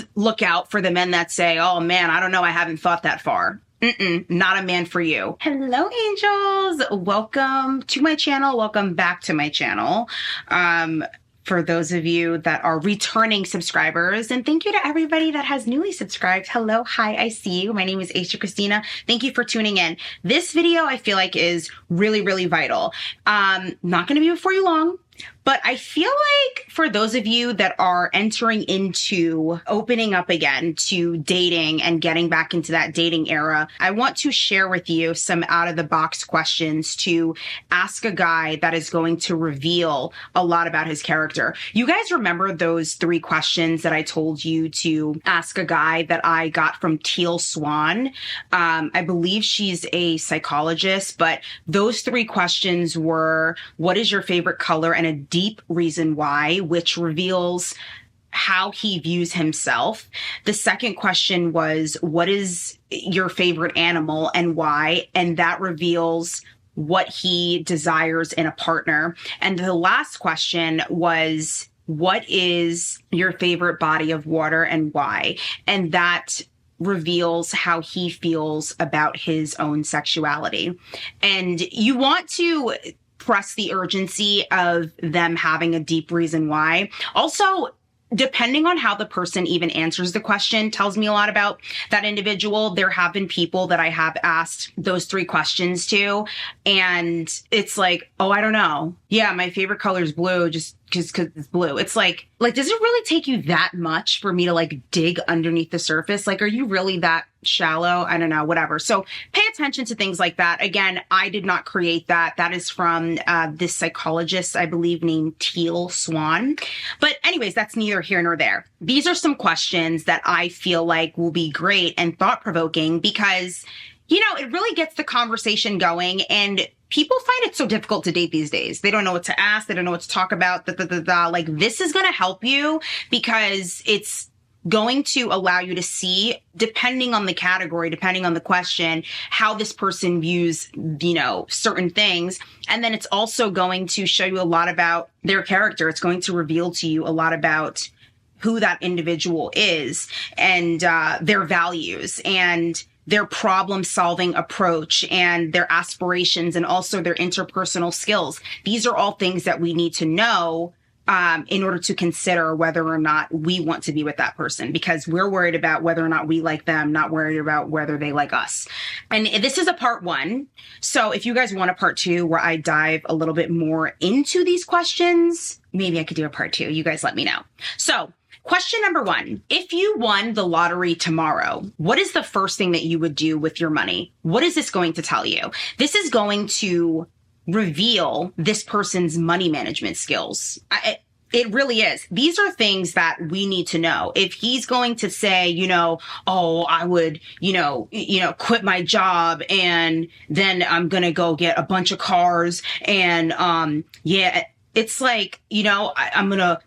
always look out for the men that say, oh man, I don't know, I haven't thought that far. Not a man for you. Hello, angels. Welcome to my channel. Welcome back to my channel. For those of you that are returning subscribers, and thank you to everybody that has newly subscribed. Hello, hi, I see you. My name is Aisha Christina. Thank you for tuning in. This video I feel like is really, really vital. Not going to be before you long. But I feel like for those of you that are entering into opening up again to dating and getting back into that dating era, I want to share with you some out of the box questions to ask a guy that is going to reveal a lot about his character. You guys remember those 3 questions that I told you to ask a guy that I got from Teal Swan? I believe she's a psychologist, but those 3 questions were, what is your favorite color and a deep reason why, which reveals how he views himself. The second question was, what is your favorite animal and why? And that reveals what he desires in a partner. And the last question was, what is your favorite body of water and why? And that reveals how he feels about his own sexuality. And you want to press the urgency of them having a deep reason why. Also, depending on how the person even answers the question tells me a lot about that individual. There have been people that I have asked those 3 questions to, and it's like, oh, I don't know. Yeah, my favorite color is blue, just because it's blue. It's like, does it really take you that much for me to dig underneath the surface? Are you really that shallow? I don't know, whatever. So pay attention to things like that. Again, I did not create that. That is from this psychologist, I believe, named Teal Swan. But anyways, that's neither here nor there. These are some questions that I feel like will be great and thought-provoking because, it really gets the conversation going, and people find it so difficult to date these days. They don't know what to ask. They don't know what to talk about. This is going to help you because it's going to allow you to see, depending on the category, depending on the question, how this person views, certain things. And then it's also going to show you a lot about their character. It's going to reveal to you a lot about who that individual is and their values and their problem-solving approach and their aspirations and also their interpersonal skills. These are all things that we need to know in order to consider whether or not we want to be with that person, because we're worried about whether or not we like them, not worried about whether they like us. And this is a part 1. So if you guys want a part 2 where I dive a little bit more into these questions, maybe I could do a part 2. You guys let me know. So question number 1, if you won the lottery tomorrow, what is the first thing that you would do with your money? What is this going to tell you? This is going to reveal this person's money management skills. It really is. These are things that we need to know. If he's going to say, oh, I would, quit my job and then I'm going to go get a bunch of cars and, it's like,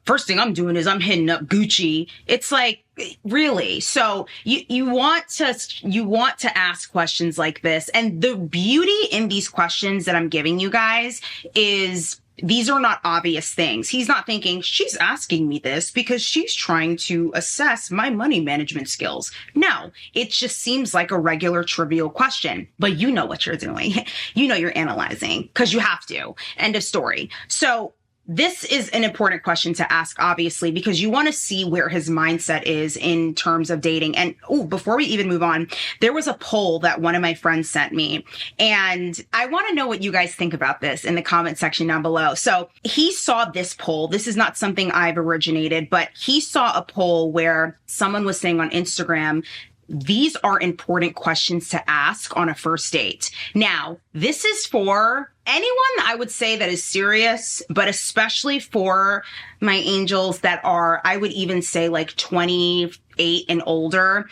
first thing I'm doing is I'm hitting up Gucci. It's like, really? So you want to ask questions like this. And the beauty in these questions that I'm giving you guys is these are not obvious things. He's not thinking, she's asking me this because she's trying to assess my money management skills. No, it just seems like a regular trivial question, but you know what you're doing. You're analyzing because you have to. End of story. So this is an important question to ask, obviously, because you want to see where his mindset is in terms of dating. And before we even move on, there was a poll that one of my friends sent me, and I want to know what you guys think about this in the comment section down below. So he saw this poll. This is not something I've originated, but he saw a poll where someone was saying on Instagram, these are important questions to ask on a first date. Now, this is for anyone, I would say, that is serious, but especially for my angels that are, I would even say 28 and older,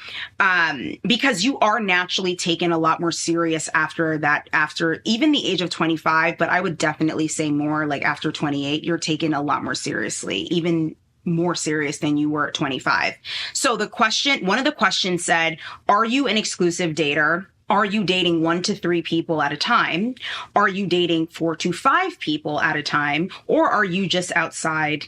because you are naturally taken a lot more serious after even the age of 25, but I would definitely say more after 28, you're taken a lot more seriously, even more serious than you were at 25. So one of the questions said, are you an exclusive dater? Are you dating 1 to 3 people at a time? Are you dating 4 to 5 people at a time? Or are you just outside,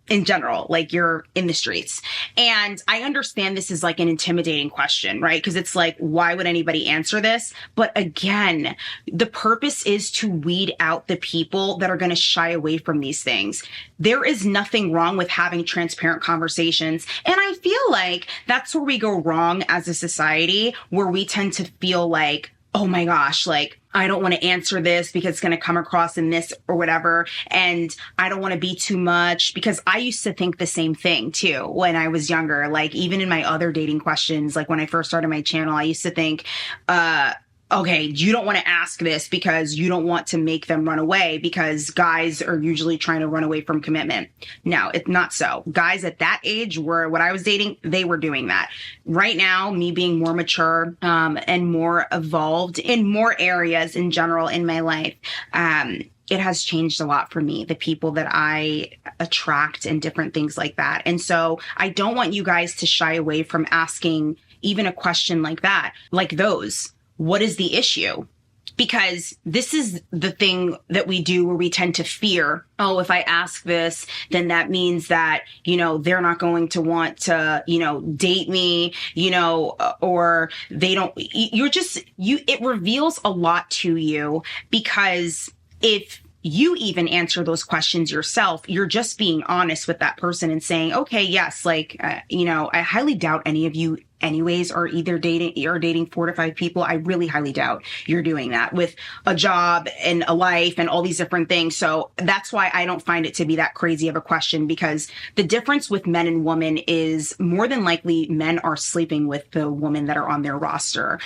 in general, like you're in the streets? And I understand this is like an intimidating question, right? Because it's like, why would anybody answer this? But again, the purpose is to weed out the people that are going to shy away from these things. There is nothing wrong with having transparent conversations. And I feel like that's where we go wrong as a society, where we tend to feel like, oh my gosh, like, I don't want to answer this because it's going to come across in this or whatever. And I don't want to be too much, because I used to think the same thing too when I was younger. Like, even in my other dating questions, like when I first started my channel, I used to think, okay, you don't want to ask this because you don't want to make them run away, because guys are usually trying to run away from commitment. No, it's not so. Guys at that age were, what I was dating, they were doing that. Right now, me being more mature and more evolved in more areas in general in my life, it has changed a lot for me, the people that I attract and different things like that. And so I don't want you guys to shy away from asking even a question like that, like those. What is the issue? Because this is the thing that we do where we tend to fear, oh, if I ask this, then that means that, they're not going to want to, date me, or they don't, it reveals a lot to you, because if you even answer those questions yourself, you're just being honest with that person and saying, okay, yes, like, I highly doubt any of you anyways are either dating 4 to 5 people. I really highly doubt you're doing that with a job and a life and all these different things. So that's why I don't find it to be that crazy of a question, because the difference with men and women is more than likely men are sleeping with the women that are on their roster.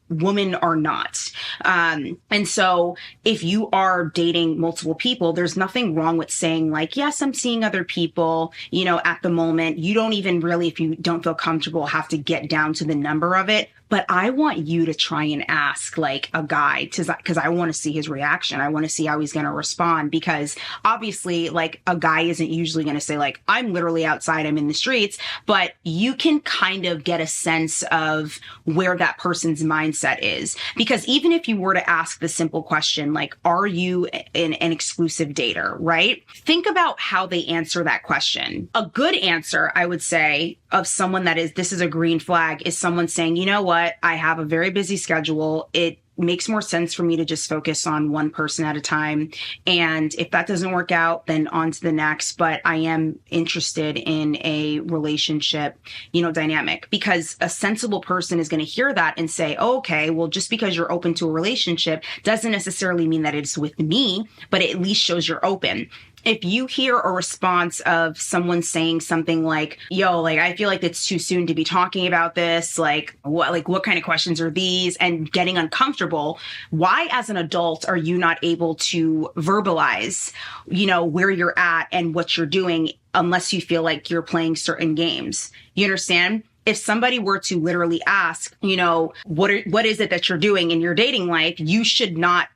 Women are not. And so if you are dating multiple people, there's nothing wrong with saying like, yes, I'm seeing other people, at the moment. You don't even really, if you don't feel comfortable, have to get down to the number of it. But I want you to try and ask like a guy, because I want to see his reaction. I want to see how he's going to respond, because obviously like a guy isn't usually going to say like, I'm literally outside, I'm in the streets, but you can kind of get a sense of where that person's mindset is. Because even if you were to ask the simple question, like, are you an exclusive dater, right? Think about how they answer that question. A good answer, I would say, of someone this is a green flag, is someone saying, you know what? I have a very busy schedule. It makes more sense for me to just focus on one person at a time. And if that doesn't work out, then on to the next. But I am interested in a relationship, dynamic, because a sensible person is going to hear that and say, oh, okay, well, just because you're open to a relationship doesn't necessarily mean that it's with me, but it at least shows you're open. If you hear a response of someone saying something like, yo, like, I feel like it's too soon to be talking about this. Like, what kind of questions are these? And getting uncomfortable. Why, as an adult, are you not able to verbalize, where you're at and what you're doing, unless you feel like you're playing certain games? You understand? If somebody were to literally ask, what is it that you're doing in your dating life? You should not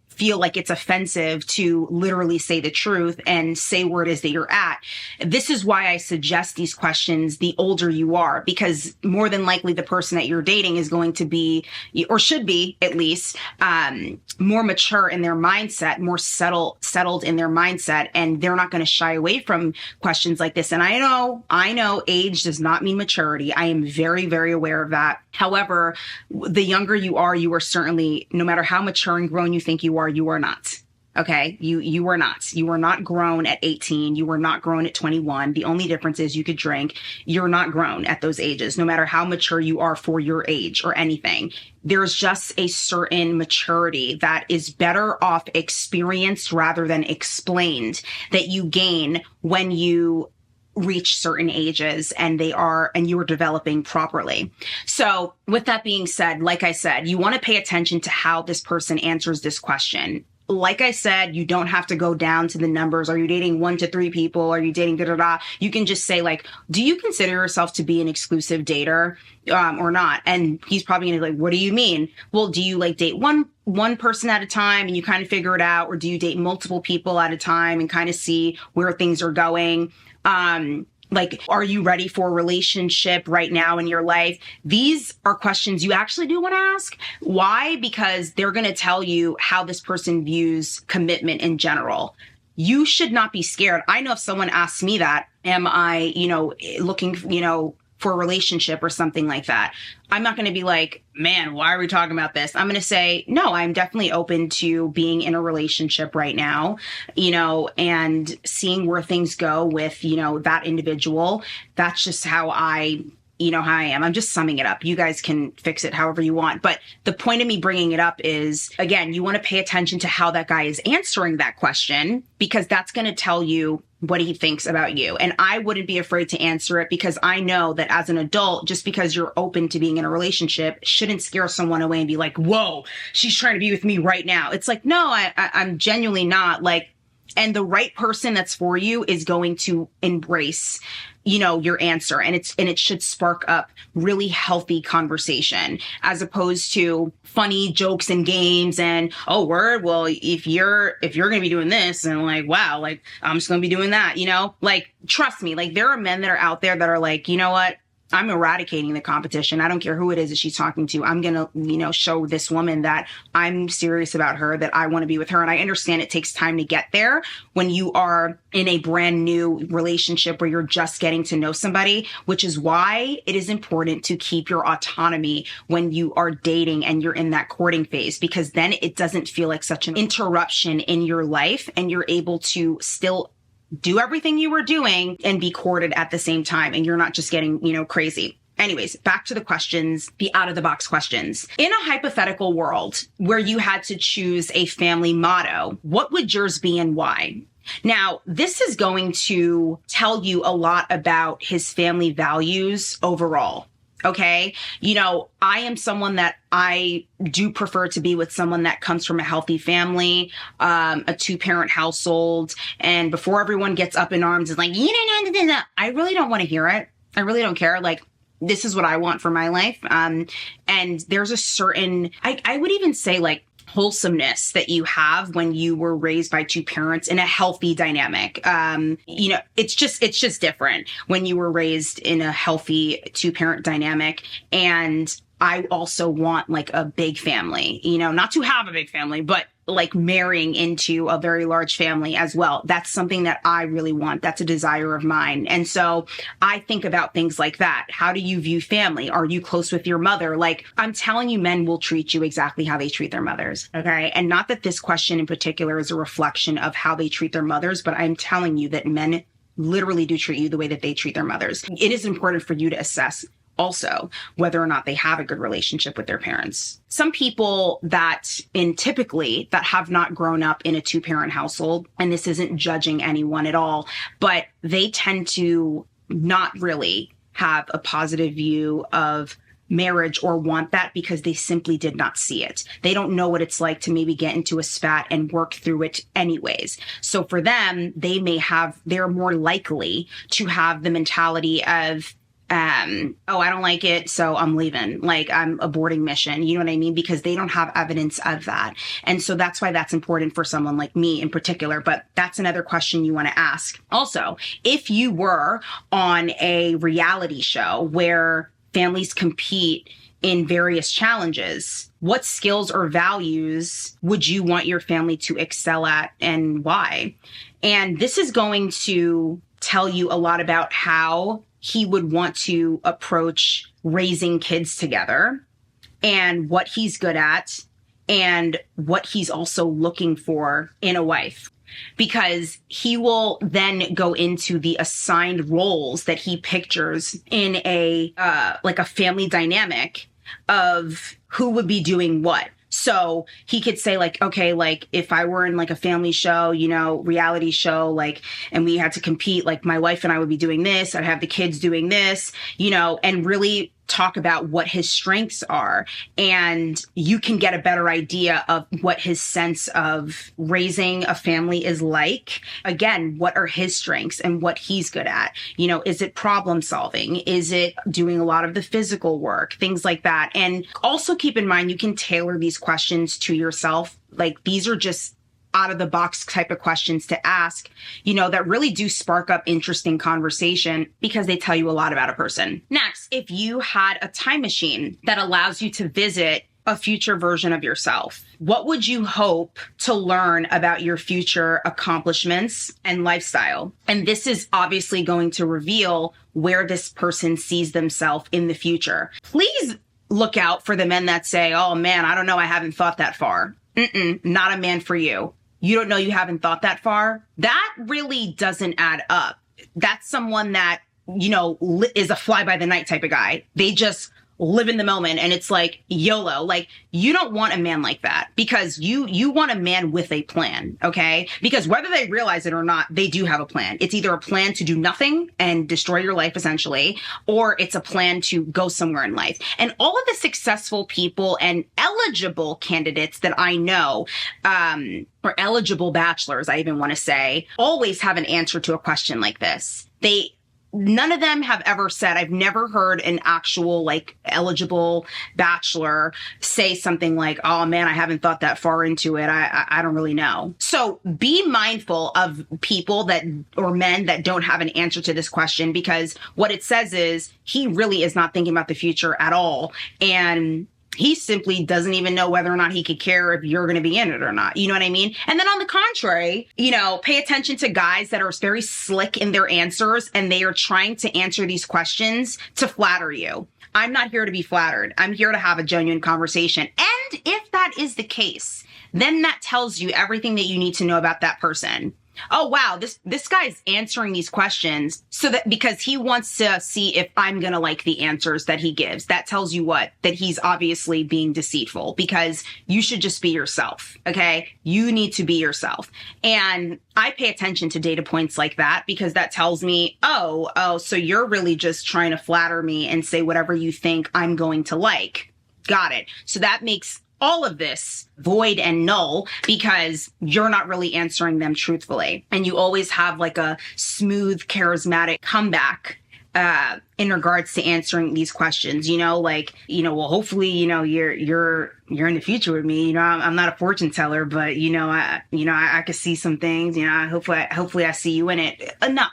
feel like it's offensive to literally say the truth and say where it is that you're at. This is why I suggest these questions the older you are, because more than likely the person that you're dating is going to be, or should be at least, more mature in their mindset, more settled in their mindset, and they're not going to shy away from questions like this. And I know age does not mean maturity. I am very, very aware of that. However, the younger you are certainly, no matter how mature and grown you think you are not. Okay. You are not. You were not grown at 18. You were not grown at 21. The only difference is you could drink. You're not grown at those ages, no matter how mature you are for your age or anything. There's just a certain maturity that is better off experienced rather than explained, that you gain when you reach certain ages and you are developing properly. So with that being said, like I said, you want to pay attention to how this person answers this question. Like I said, you don't have to go down to the numbers. Are you dating 1 to 3 people? Are you dating da-da-da? You can just say like, do you consider yourself to be an exclusive dater or not? And he's probably going to be like, what do you mean? Well, do you like date one person at a time and you kind of figure it out? Or do you date multiple people at a time and kind of see where things are going? Like, are you ready for a relationship right now in your life? These are questions you actually do want to ask. Why? Because they're going to tell you how this person views commitment in general. You should not be scared. I know if someone asks me that, am I, looking, for a relationship or something like that, I'm not going to be like, man, why are we talking about this? I'm going to say, no, I'm definitely open to being in a relationship right now, and seeing where things go with, that individual. That's just how I am. I'm just summing it up. You guys can fix it however you want. But the point of me bringing it up is, again, you want to pay attention to how that guy is answering that question, because that's going to tell you what he thinks about you. And I wouldn't be afraid to answer it, because I know that as an adult, just because you're open to being in a relationship shouldn't scare someone away and be like, whoa, she's trying to be with me right now. It's like, no, I'm genuinely not. Like, and the right person that's for you is going to embrace, your answer. And it should spark up really healthy conversation, as opposed to funny jokes and games and, oh, word, well, if you're going to be doing this, and like, wow, like, I'm just going to be doing that, like, trust me, like, there are men that are out there that are like, you know what? I'm eradicating the competition. I don't care who it is that she's talking to. I'm going to, show this woman that I'm serious about her, that I want to be with her. And I understand it takes time to get there when you are in a brand new relationship where you're just getting to know somebody, which is why it is important to keep your autonomy when you are dating and you're in that courting phase, because then it doesn't feel like such an interruption in your life, and you're able to still do everything you were doing and be courted at the same time. And you're not just getting, crazy. Anyways, back to the questions, the out of the box questions. In a hypothetical world where you had to choose a family motto, what would yours be and why? Now, this is going to tell you a lot about his family values overall. Okay. I am someone that I do prefer to be with someone that comes from a healthy family, a 2-parent household. And before everyone gets up in arms and like, I really don't want to hear it. I really don't care. Like, this is what I want for my life. And there's a certain, I would even say, like, wholesomeness that you have when you were raised by 2 parents in a healthy dynamic. It's just different when you were raised in a healthy 2-parent dynamic. And I also want like a big family, not to have a big family, but like marrying into a very large family as well. That's something that I really want. That's a desire of mine. And so I think about things like that. How do you view family? Are you close with your mother? Like, I'm telling you, men will treat you exactly how they treat their mothers. Okay. And not that this question in particular is a reflection of how they treat their mothers, but I'm telling you that men literally do treat you the way that they treat their mothers. It is important for you to assess also whether or not they have a good relationship with their parents. Some people that have not grown up in a 2-parent household, and this isn't judging anyone at all, but they tend to not really have a positive view of marriage or want that because they simply did not see it. They don't know what it's like to maybe get into a spat and work through it anyways. So for them, they're more likely to have the mentality of, I don't like it, so I'm leaving. Like, I'm aborting mission. You know what I mean? Because they don't have evidence of that. And so that's why that's important for someone like me in particular. But that's another question you want to ask. Also, if you were on a reality show where families compete in various challenges, what skills or values would you want your family to excel at and why? And this is going to tell you a lot about how he would want to approach raising kids together and what he's good at and what he's also looking for in a wife. Because he will then go into the assigned roles that he pictures in a family dynamic of who would be doing what. So he could say like, okay, like if I were in like a family show, reality show, like, and we had to compete, like my wife and I would be doing this, I'd have the kids doing this, and really talk about what his strengths are. And you can get a better idea of what his sense of raising a family is like. Again, what are his strengths and what he's good at? Is it problem solving? Is it doing a lot of the physical work? Things like that. And also keep in mind, you can tailor these questions to yourself. Like, these are just out of the box type of questions to ask, that really do spark up interesting conversation because they tell you a lot about a person. Next, if you had a time machine that allows you to visit a future version of yourself, what would you hope to learn about your future accomplishments and lifestyle? And this is obviously going to reveal where this person sees themselves in the future. Please look out for the men that say, oh man, I don't know, I haven't thought that far. Not a man for you. You don't know you haven't thought that far. That really doesn't add up. That's someone that, is a fly by the night type of guy. They just live in the moment and it's like YOLO. Like, you don't want a man like that because you want a man with a plan, okay? Because whether they realize it or not, they do have a plan. It's either a plan to do nothing and destroy your life essentially, or it's a plan to go somewhere in life. And all of the successful people and eligible candidates that I know, or eligible bachelors, I even want to say, always have an answer to a question like this. None of them have ever said, I've never heard an actual eligible bachelor say something like, oh man, I haven't thought that far into it. I don't really know. So be mindful of people or men that don't have an answer to this question, because what it says is he really is not thinking about the future at all. And he simply doesn't even know whether or not he could care if you're going to be in it or not. You know what I mean? And then on the contrary, pay attention to guys that are very slick in their answers and they are trying to answer these questions to flatter you. I'm not here to be flattered. I'm here to have a genuine conversation. And if that is the case, then that tells you everything that you need to know about that person. Oh, wow, this guy's answering these questions because he wants to see if I'm going to like the answers that he gives. That tells you what? That he's obviously being deceitful, because you should just be yourself. Okay. You need to be yourself. And I pay attention to data points like that because that tells me, oh, so you're really just trying to flatter me and say whatever you think I'm going to like. Got it. So that makes all of this void and null because you're not really answering them truthfully. And you always have a smooth, charismatic comeback in regards to answering these questions, well, hopefully, you're in the future with me. I'm not a fortune teller, but I could see some things, hopefully I see you in it. Enough,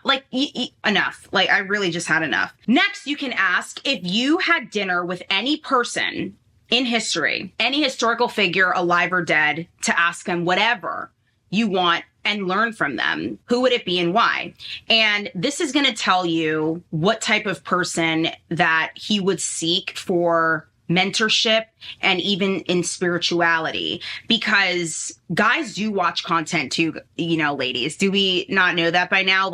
enough. I really just had enough. Next, you can ask, if you had dinner with any person in history, any historical figure, alive or dead, to ask them whatever you want and learn from them, who would it be and why? And this is going to tell you what type of person that he would seek for mentorship and even in spirituality, because guys do watch content too, ladies. Do we not know that by now?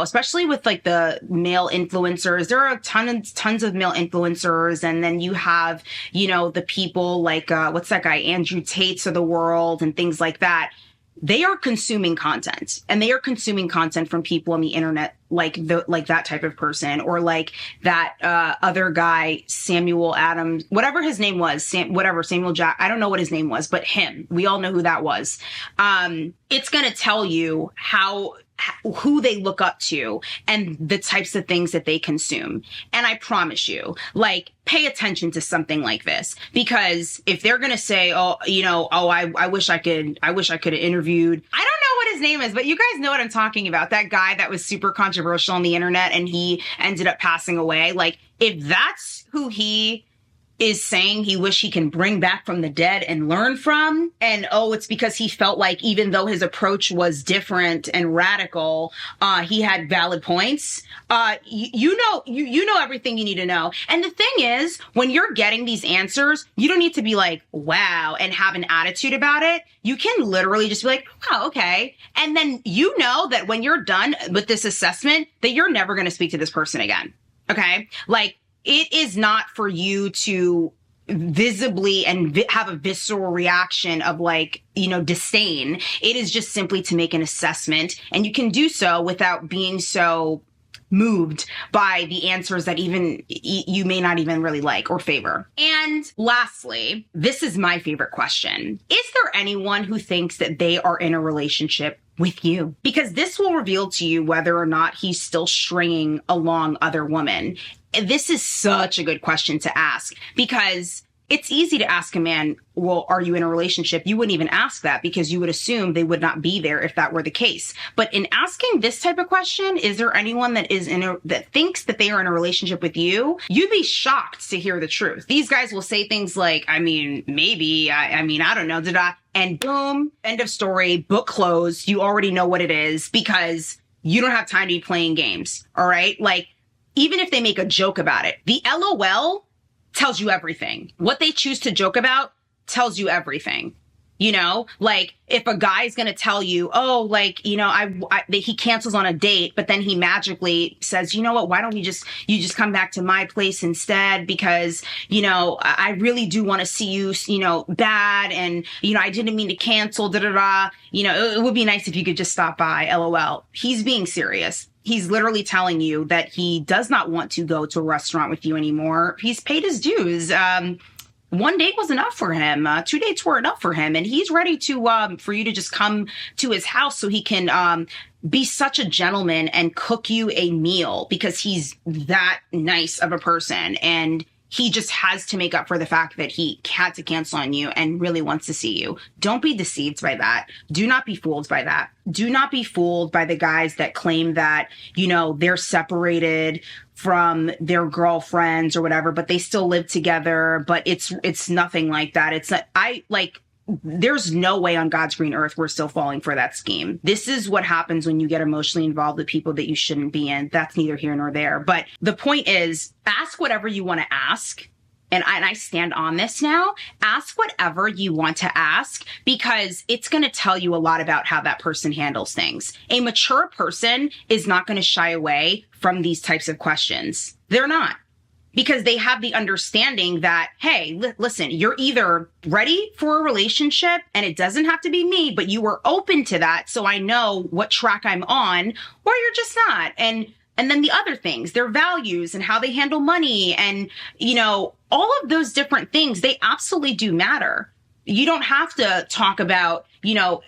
Especially with the male influencers, there are tons of male influencers. And then you have, the people what's that guy, Andrew Tate's of the world and things like that. They are consuming content, and they are consuming content from people on the internet, like that type of person, or that other guy, Samuel Adams, whatever his name was, Samuel Jack. I don't know what his name was, but him. We all know who that was. It's going to tell you who they look up to and the types of things that they consume. And I promise you, pay attention to something like this, because if they're going to say, I wish I could have interviewed, I don't know what his name is, but you guys know what I'm talking about. That guy that was super controversial on the internet and he ended up passing away. If that's who he is saying he wish he can bring back from the dead and learn from, and it's because he felt like even though his approach was different and radical, he had valid points. You know everything you need to know. And the thing is, when you're getting these answers, you don't need to be wow, and have an attitude about it. You can literally just be wow, okay. And then that when you're done with this assessment, that you're never going to speak to this person again. Okay? It is not for you to visibly and have a visceral reaction of disdain. It is just simply to make an assessment, and you can do so without being so moved by the answers that even you may not even really like or favor. And lastly, this is my favorite question. Is there anyone who thinks that they are in a relationship with you? Because this will reveal to you whether or not he's still stringing along other women. This is such a good question to ask, because it's easy to ask a man, well, are you in a relationship? You wouldn't even ask that because you would assume they would not be there if that were the case. But in asking this type of question, is there anyone that that thinks that they are in a relationship with you? You'd be shocked to hear the truth. These guys will say things like, I mean, maybe, I mean, I don't know, and boom, end of story, book closed. You already know what it is because you don't have time to be playing games. All right. Like, even if they make a joke about it, the LOL tells you everything. What they choose to joke about tells you everything. You know, like if a guy's going to tell you, oh, like, you know, he cancels on a date, but then he magically says, you know what, why don't you just come back to my place instead? Because, you know, I really do want to see you, you know, bad. And, you know, I didn't mean to cancel, You know, it would be nice if you could just stop by, LOL. He's being serious. He's literally telling you that he does not want to go to a restaurant with you anymore. He's paid his dues. One date was enough for him. 2 dates were enough for him. And he's ready to, for you to just come to his house so he can, be such a gentleman and cook you a meal because he's that nice of a person. And he just has to make up for the fact that he had to cancel on you and really wants to see you. Don't be deceived by that. Do not be fooled by that. Do not be fooled by the guys that claim that, you know, they're separated from their girlfriends or whatever, but they still live together. But it's nothing like that. It's not, there's no way on God's green earth we're still falling for that scheme. This is what happens when you get emotionally involved with people that you shouldn't be in. That's neither here nor there. But the point is, ask whatever you want to ask. And I stand on this now. Ask whatever you want to ask because it's going to tell you a lot about how that person handles things. A mature person is not going to shy away from these types of questions. They're not. Because they have the understanding that, hey, listen, you're either ready for a relationship and it doesn't have to be me, but you were open to that. So I know what track I'm on, or you're just not. And then the other things, their values and how they handle money and, you know, all of those different things, they absolutely do matter. You don't have to talk about, you know,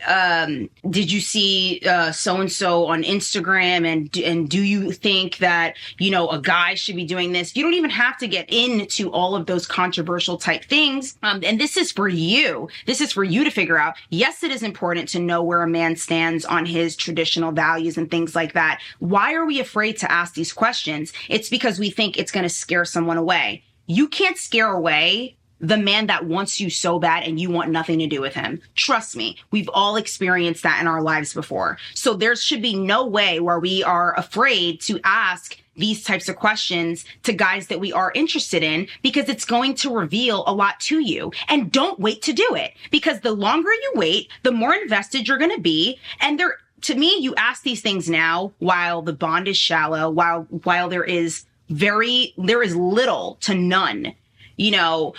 did you see so-and-so on Instagram and do you think that, you know, a guy should be doing this? You don't even have to get into all of those controversial type things. And this is for you. This is for you to figure out. Yes, it is important to know where a man stands on his traditional values and things like that. Why are we afraid to ask these questions? It's because we think it's going to scare someone away. You can't scare away the man that wants you so bad and you want nothing to do with him. Trust me, we've all experienced that in our lives before. So there should be no way where we are afraid to ask these types of questions to guys that we are interested in because it's going to reveal a lot to you. And don't wait to do it because the longer you wait, the more invested you're going to be. And to me, you ask these things now while the bond is shallow, while there is little to none, you know,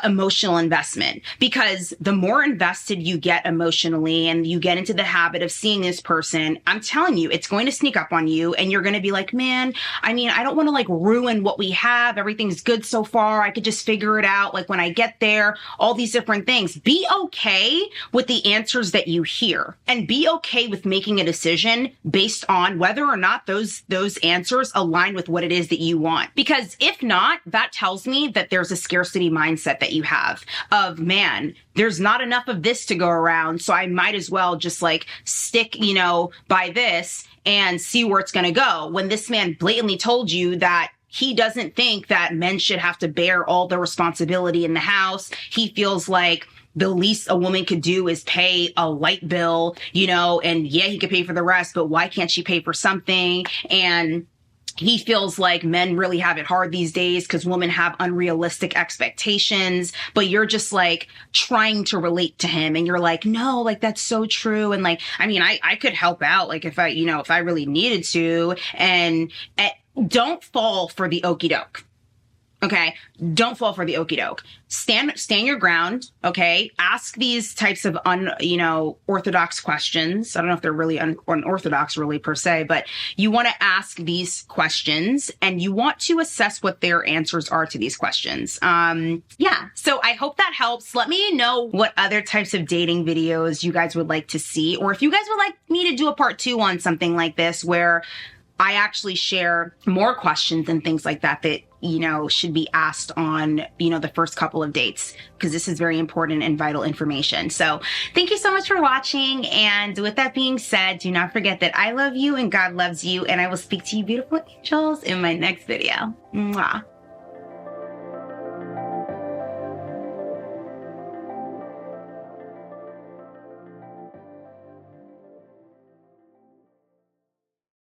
emotional investment, because the more invested you get emotionally and you get into the habit of seeing this person, I'm telling you, it's going to sneak up on you and you're going to be like, man, I mean, I don't want to like ruin what we have. Everything's good so far. I could just figure it out. Like when I get there, all these different things. Be okay with the answers that you hear and be okay with making a decision based on whether or not those answers align with what it is that you want. Because if not, that tells me that there's a scarcity mindset that you have of, man, there's not enough of this to go around. So I might as well just like stick, you know, by this and see where it's going to go. When this man blatantly told you that he doesn't think that men should have to bear all the responsibility in the house. He feels like the least a woman could do is pay a light bill, you know, and yeah, he could pay for the rest, but why can't she pay for something? And he feels like men really have it hard these days because women have unrealistic expectations, but you're just like trying to relate to him. And you're like, no, like that's so true. And like, I mean, I could help out. Like if I really needed to, and don't fall for the okie doke. Okay. Don't fall for the okie doke. Stand your ground. Okay. Ask these types of orthodox questions. I don't know if they're really unorthodox really per se, but you want to ask these questions and you want to assess what their answers are to these questions. Yeah. So I hope that helps. Let me know what other types of dating videos you guys would like to see, or if you guys would like me to do a part 2 on something like this where I actually share more questions and things like that you know, should be asked on, you know, the first couple of dates, because this is very important and vital information. So thank you so much for watching. And with that being said, do not forget that I love you and God loves you. And I will speak to you, beautiful angels, in my next video. Mwah.